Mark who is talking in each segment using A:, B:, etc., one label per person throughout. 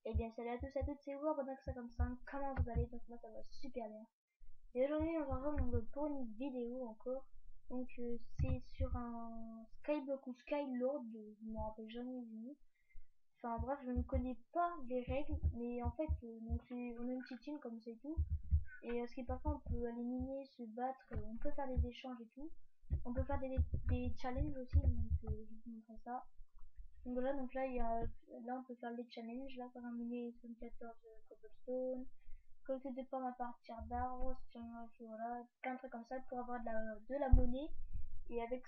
A: Et bien salut à tous et à toutes, c'est Warbonox55, comment vous allez? Donc moi ça va super bien. Et aujourd'hui on se retrouve donc pour une vidéo encore. Donc c'est sur un Skyblock ou Skylord, je ne me rappelle jamais du nom. Enfin bref, je ne connais pas les règles, mais en fait donc on a une petite team comme c'est tout. Et ce qui est parfois on peut aller miner, se battre, on peut faire des échanges et tout. On peut faire des challenges aussi, donc je vais vous montrer ça. Donc voilà, donc là, là on peut faire les challenges, là par un mini 14 cobblestone, collecter des pommes à partir d'arbres, voilà, plein de trucs comme ça pour avoir de la monnaie. Et avec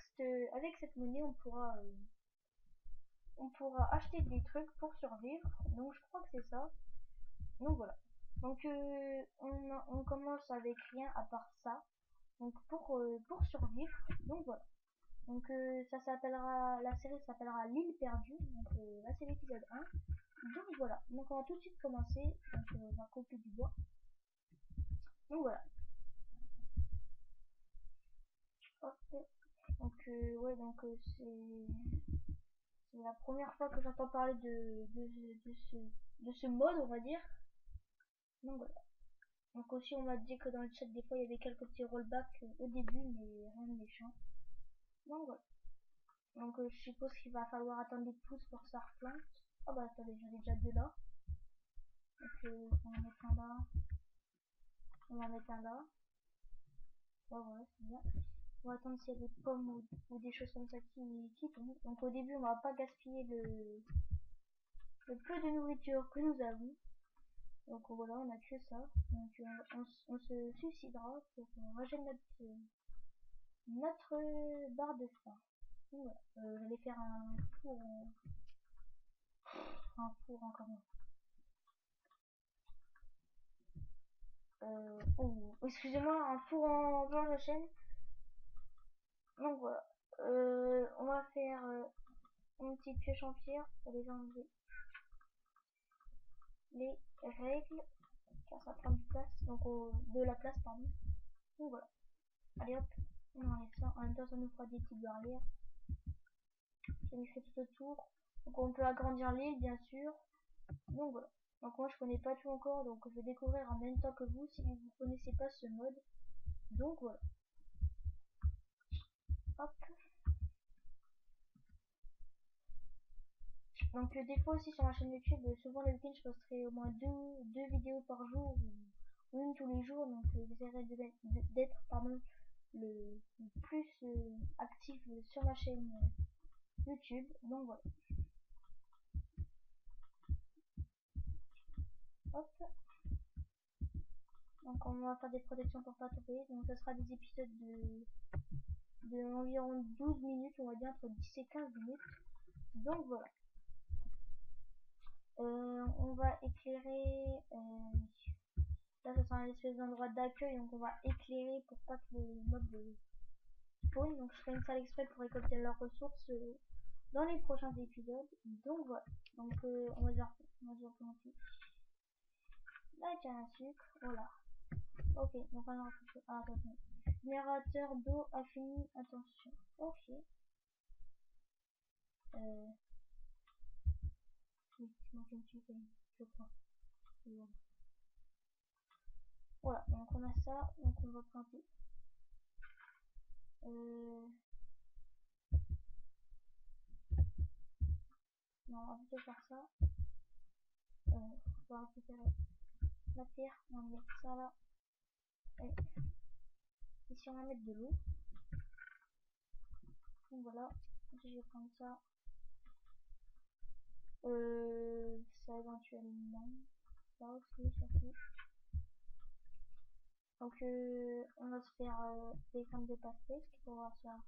A: cette monnaie, on pourra acheter des trucs pour survivre. Donc je crois que c'est ça. Donc voilà. Donc on commence avec rien à part ça. Donc pour survivre. Donc voilà. Donc ça s'appellera, la série s'appellera l'île perdue, donc là c'est l'épisode 1. Donc voilà, donc on va tout de suite commencer, donc on va couper du bois. Donc voilà. Hop. Donc ouais, donc c'est la première fois que j'entends parler de ce mode, on va dire. Donc voilà. Donc aussi on m'a dit que dans le chat des fois il y avait quelques petits rollbacks au début, mais rien de méchant. Donc voilà. Donc je suppose qu'il va falloir attendre des pouces pour que ça replante. Ah bah attendez, j'en ai déjà deux là. Donc on va mettre un là. On va mettre un là. Ouais, voilà, c'est bien. On va attendre s'il y a des pommes ou des choses comme ça qui tombent. Donc au début, on va pas gaspiller le peu de nourriture que nous avons. Donc voilà, on a que ça. Donc on se suicidera pour rajeunir notre barre de faim. Donc voilà, j'allais faire un four encore. Oh, excusez-moi, un four en blanche de chaîne. Donc voilà, on va faire une petite pioche en pierre pour les enlever les règles, car ça prend du place, donc de la place, pardon. Donc voilà, allez hop, on enlève ça. En même temps, ça nous fera des petites barrières. Ça nous fait tout autour. Donc on peut agrandir l'île, bien sûr. Donc voilà. Donc moi je connais pas tout encore, donc je vais découvrir en même temps que vous si vous connaissez pas ce mode. Donc voilà. Hop. Donc des fois aussi sur ma chaîne YouTube, souvent le week-end je posterai au moins deux vidéos par jour ou une tous les jours. Donc j'essaierai d'être le plus actif sur ma chaîne YouTube. Donc voilà. Hop. Donc on va faire des protections pour pas tomber. Donc ce sera des épisodes de environ 12 minutes, on va dire entre 10 et 15 minutes. Donc voilà. On va éclairer. Là, ce sera une espèce d'endroit d'accueil, donc on va éclairer pour pas que les mobs spawn. Donc, je ferai une salle exprès pour récolter leurs ressources dans les prochains épisodes. Donc, voilà. Donc, on va dire comment tu. Là, il y a un sucre. Voilà. Ok, donc on a attention. Générateur d'eau infini. Attention. Ok. Oui, je crois. Voilà, donc on a ça, donc on va planter. Non, on va plutôt faire ça. On va récupérer la terre, on va mettre ça là. Et ici on va mettre de l'eau. Donc voilà, je vais prendre ça. Ça éventuellement. Ça aussi, surtout. Donc on va se faire des graines de pastèque pour pouvoir se faire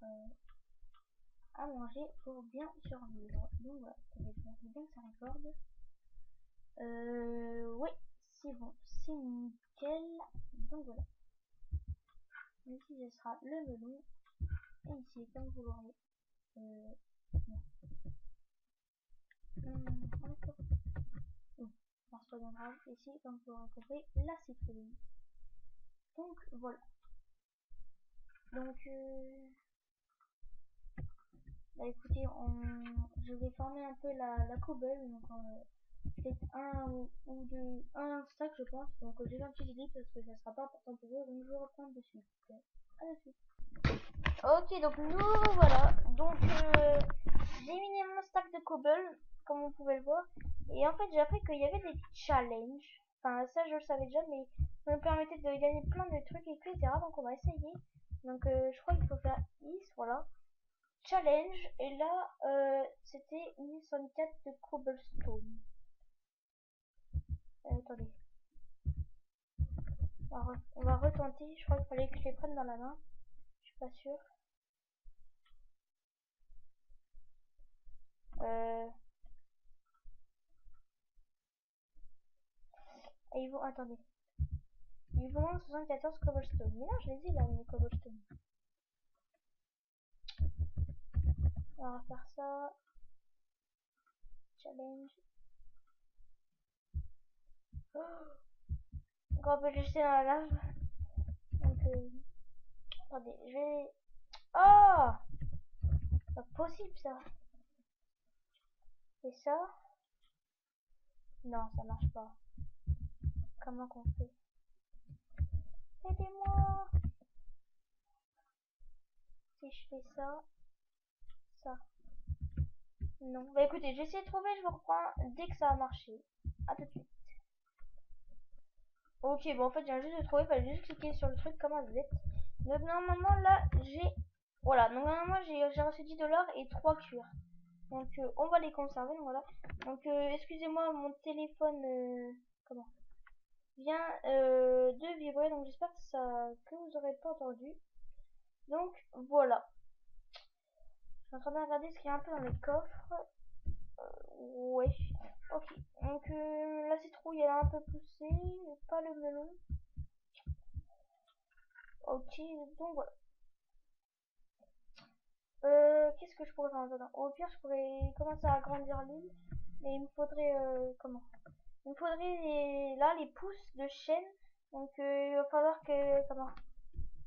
A: à manger pour bien survivre. Donc voilà, ça va bien que ça recorde. Oui, c'est bon, c'est nickel. Donc voilà. Ici ce sera le melon. Et ici, comme vous l'aurez. Non. C'est pas bien grave. Ici, comme vous l'aurez compris, la citrouille. Donc voilà. Donc bah écoutez, je vais former un peu la cobble. Donc peut-être un stack je pense. Donc je vais un petit edit parce que ça sera pas important pour vous. Donc je vais reprendre dessus. À de suite. Ok, donc nous voilà. Donc j'ai miné mon stack de cobble, comme vous pouvez le voir. Et en fait j'ai appris qu'il y avait des challenges. Enfin ça je le savais déjà, mais ça me permettait de gagner plein de trucs, etc. Donc on va essayer. Donc je crois qu'il faut faire is, voilà. Challenge. Et là c'était 1064 de cobblestone. Attendez. On va retenter. Je crois qu'il fallait que je les prenne dans la main. Je suis pas sûre. Euh... Et ils vont... Attendez. Ils vont 74 cobblestone. Mais non, je les ai là, mes cobblestone. On va faire ça. Challenge. Oh, on peut le jeter dans la lave. Donc, attendez, je vais... Oh, c'est pas possible ça. Et ça? Non, ça marche pas. Comment qu'on fait? Aidez-moi! Si je fais ça, ça. Non. Bah écoutez, je vais essayer de trouver, je vous reprends dès que ça a marché. À tout de suite. Ok, bon en fait, j'ai juste de trouver, fallait juste cliquer sur le truc comme un Z. Donc normalement là, j'ai... Voilà, donc normalement j'ai reçu 10 $ et 3 cuirs. Donc on va les conserver, donc voilà. Donc excusez-moi, mon téléphone... comment vient de vibrer, donc j'espère que vous aurez pas entendu. Donc voilà. Je suis en train de regarder ce qu'il y a un peu dans les coffres. Ouais. Ok. Donc la citrouille elle a un peu poussé, pas le melon. Ok, donc voilà. Qu'est-ce que je pourrais faire maintenant? Au pire, je pourrais commencer à agrandir l'île, mais il me faudrait comment? Il me faudrait là les pousses de chêne. Donc il va falloir que comment?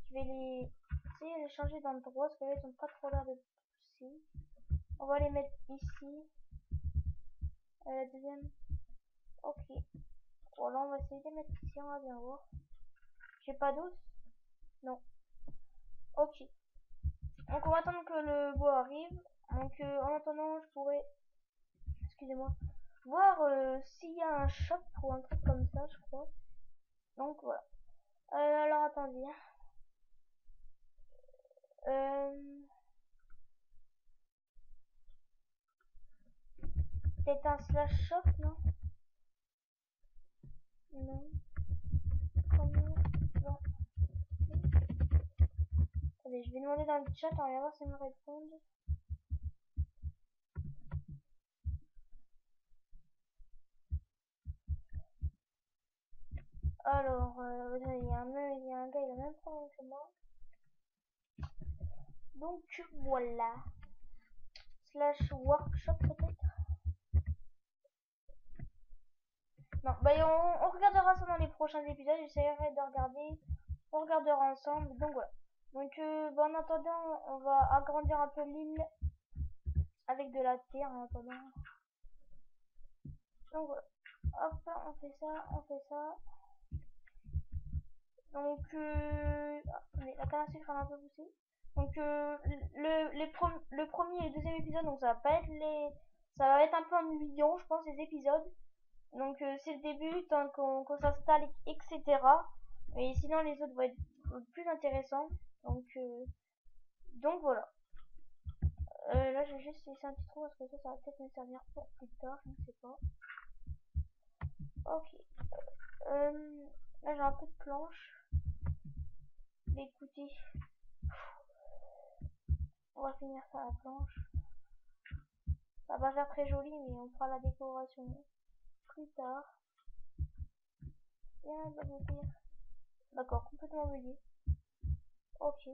A: Je vais les essayer de les changer d'endroit parce que là ils ont pas trop l'air de pousser. On va les mettre ici. La deuxième. Ok. Voilà, on va essayer de les mettre ici, on va bien voir. J'ai pas d'os? Non. Ok. Donc on va attendre que le bois arrive. Donc en attendant, je pourrais, excusez-moi, voir s'il y a un shop ou un truc comme ça, je crois. Donc voilà. Alors attendez. Euh, Peut-être un slash shop, non? Non. Comment? Non. Attendez, je vais demander dans le chat, on va voir s'ils me répondent. Alors, il y a un gars, il a le même problème que moi. Donc voilà. Slash workshop peut-être. Non, bah on regardera ça dans les prochains épisodes. J'essaierai de regarder. On regardera ensemble. Donc voilà. Donc en attendant, on va agrandir un peu l'île avec de la terre en attendant. Donc voilà. Hop, on fait ça, on fait ça. Donc la canne à sucre a un peu poussé. Donc le premier et le deuxième épisode, donc ça va pas être ça va être un peu ennuyant, je pense, les épisodes. Donc c'est le début, tant qu'on s'installe, etc. Mais sinon les autres vont être plus intéressants. Donc voilà. Là je vais juste laisser un petit trou parce que ça va peut-être me servir pour plus tard, je ne sais pas. Ok. Là j'ai un peu de planche. Mais écoutez, on va finir ça à la planche. Ça va pas faire très joli, mais on fera la décoration plus tard. Bien, va vous dire. D'accord, complètement bugué. Ok,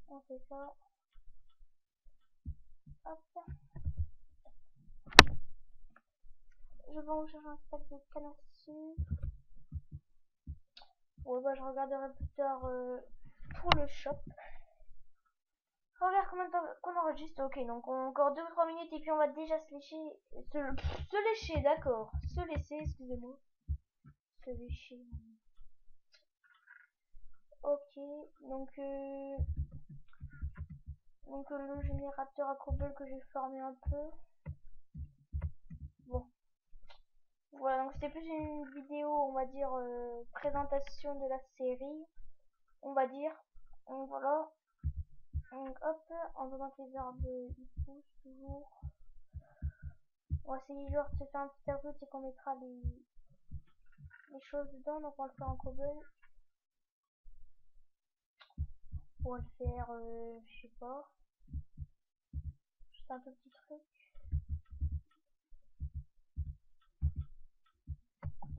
A: on fait ça. Hop. Je vais en chercher un sac de canne à sucre. Ouais, bah je regarderai plus tard pour le shop. Regarde combien de temps qu'on enregistre. Ok, donc encore 2 ou 3 minutes et puis on va déjà se lécher. Se lécher, d'accord. Se laisser, excusez-moi. Se lécher. Ok, donc le générateur à cobble que j'ai formé un peu. Bon, voilà, donc c'était plus une vidéo, on va dire, présentation de la série, on va dire. Donc voilà. Donc hop, on va mettre les arbres, ils poussent toujours. On va essayer genre de se faire un petit tableau et qu'on mettra les choses dedans. Donc on va le faire en cobble. On va le faire, je sais pas, juste un tout petit truc.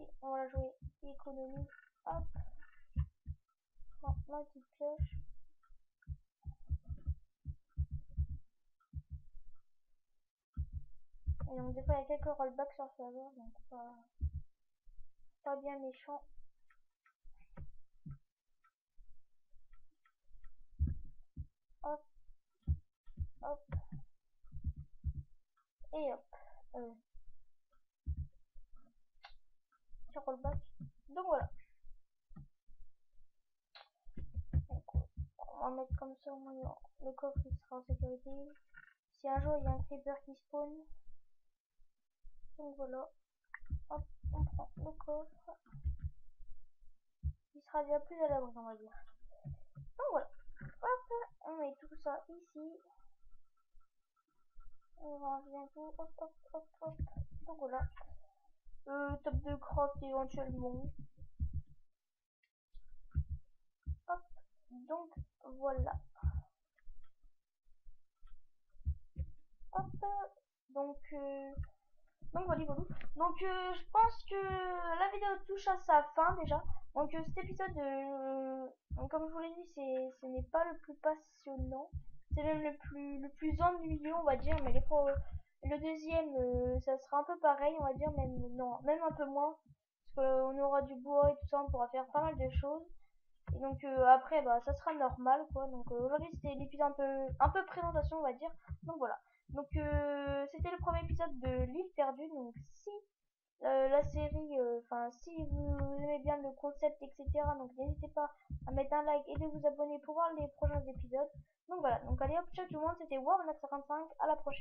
A: Et on va jouer économie. Hop, non, ma petite pioche. Et donc des fois il y a quelques rollbacks sur le serveur, donc pas bien méchant. Hop, hop, et hop. Sur rollback. Donc voilà. Donc, on va mettre comme ça au moins le coffre il sera en sécurité. Si un jour il y a un creeper qui spawn, donc voilà. Hop, on prend le coffre. Il sera déjà plus à l'abri, on va dire. Donc voilà. Hop, on met tout ça ici. On range bien tout. Hop, hop, hop, hop. Donc voilà. Top de craft éventuellement. Hop. Donc voilà. Hop. Donc voilà, voilà. Donc je pense que la vidéo touche à sa fin déjà. Donc cet épisode, comme je vous l'ai dit, ce n'est pas le plus passionnant. C'est même le plus ennuyeux, on va dire. Mais le deuxième, ça sera un peu pareil, on va dire. Même, non, même un peu moins. Parce qu'on aura du bois et tout ça, on pourra faire pas mal de choses. Et donc après, bah, ça sera normal, quoi. Donc aujourd'hui, c'était l'épisode un peu présentation, on va dire. Donc voilà. Donc c'était le premier épisode de l'île perdue. Donc si la série, enfin si vous aimez bien le concept, etc. Donc n'hésitez pas à mettre un like et de vous abonner pour voir les prochains épisodes. Donc voilà. Donc allez hop, ciao tout le monde. C'était Warmax 55. À la prochaine.